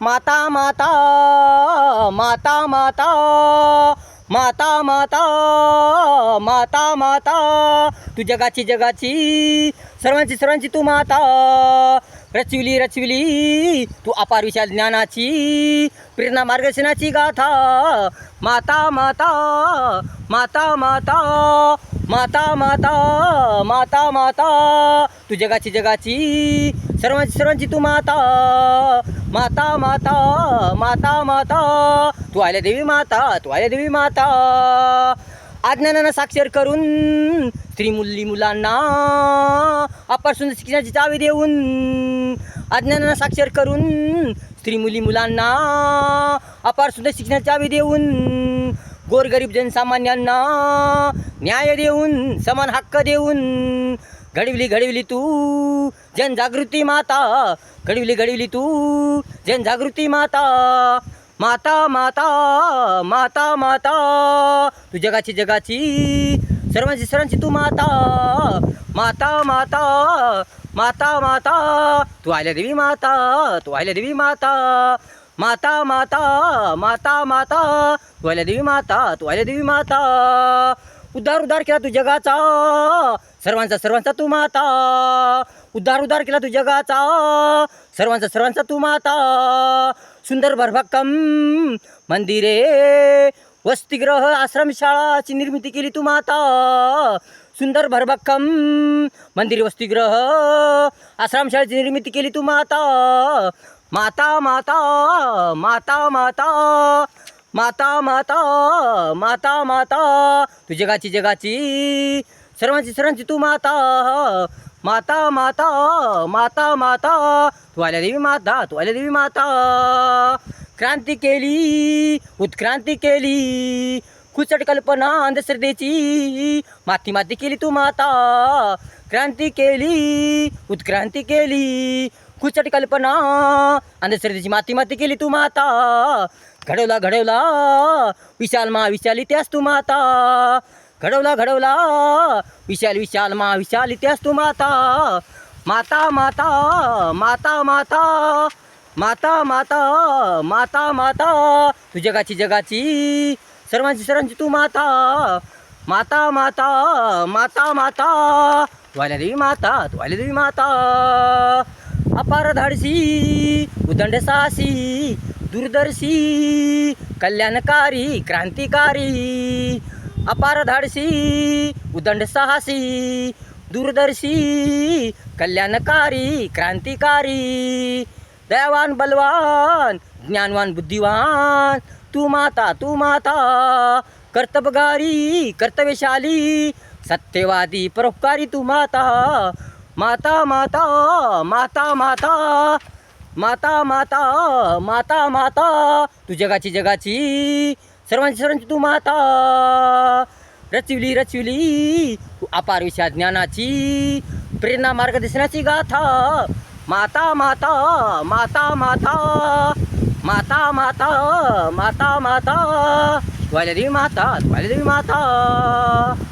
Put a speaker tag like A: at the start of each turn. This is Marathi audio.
A: माता माता माता माता माता माता माता माता तू जगाची जगाची सर्वांची सर्वांची तू माता रचविली रचविली तू अपार विशाल ज्ञानाची प्रेरणा मार्गदर्शनाची गाथा माता माता माता माता माता माता माता माता तू जगाची जगाची सर्वांची सर्वांची तू माता माता माता माता माता तू आल्या देवी माता तू आल्या देवी माता अज्ञानानं साक्षर करून स्त्री मुली मुलांना अपार सुंदर शिक्षणाची चावी देऊन अज्ञानानं साक्षर करून स्त्री मुली मुलांना अपार सुंदर शिक्षणाची चावी देऊन गोरगरीब जनसामान्यांना न्याय देऊन समान हक्क देऊन घडविली घडविली तू जनजागृती माता घडविली घडविली तू जनजागृती माता माता माता माता माता तू जगाची जगाची सर्वांची सर्वांची तू माता माता माता माता माता तू आल्या देवी माता तू आल्या देवी माता माता माता माता माता तू आल्या देवी माता तू आल्या देवी माता उद्धार उद्धार केला तू जगाचा सर्वांचा सर्वांचा तू माता उद्धार उद्धार केला तू जगाचा सर्वांचा सर्वांचा तू माता सुंदर भरभक्कम मंदिरे वसतिगृह आश्रमशाळाची निर्मिती केली तू माता सुंदर भरभक्कम मंदिर वसतिगृह आश्रमशाळेची निर्मिती केली तू माता माता माता माता माता माता माता माता माता तू जगाची जगाची सर्वांची सर्वांची तू माता माता माता माता माता तू आल्या देवी माता तू आल्या देवी माता क्रांती केली उत्क्रांती केली कुचट कल्पना अंधश्रद्धेची माती माती केली तू माता क्रांती केली उत्क्रांती केली कुचट कल्पना अंधश्रद्धेची माती माती केली तू माता घडवला घडवला विशाल महाविशाल इतिहास तू माता घडवला घडवला विशाल विशाल महाविशाल इतिहास तू माता माता माता माता माता माता माता माता माता तू जगाची जगाची सर्वांची सर्वांची तू माता माता माता माता माता तू आल्या देवी माता तू आल्या देवी माता अपार धाडसी उदंड साहसी दूरदर्शी कल्याणकारी क्रांतिकारी अपार धाडसी उदंड साहसी दूरदर्शी कल्याणकारी क्रांतिकारी दयावान बलवान ज्ञानवान बुद्धिवान तू माता कर्तबगारी कर्तव्यशाली सत्यवादी परोपकारी तू माता माता माता माता माता माता माता माता माता तू जगाची जगाची सर्वांची सर्वांची तू माता रचविली रचविली तू अपार विशाल ज्ञानाची प्रेरणा मार्गदर्शनाची गाथा माता माता माता माता माता माता माता माता तू आल्या देवी माता तू आल्या देवी माता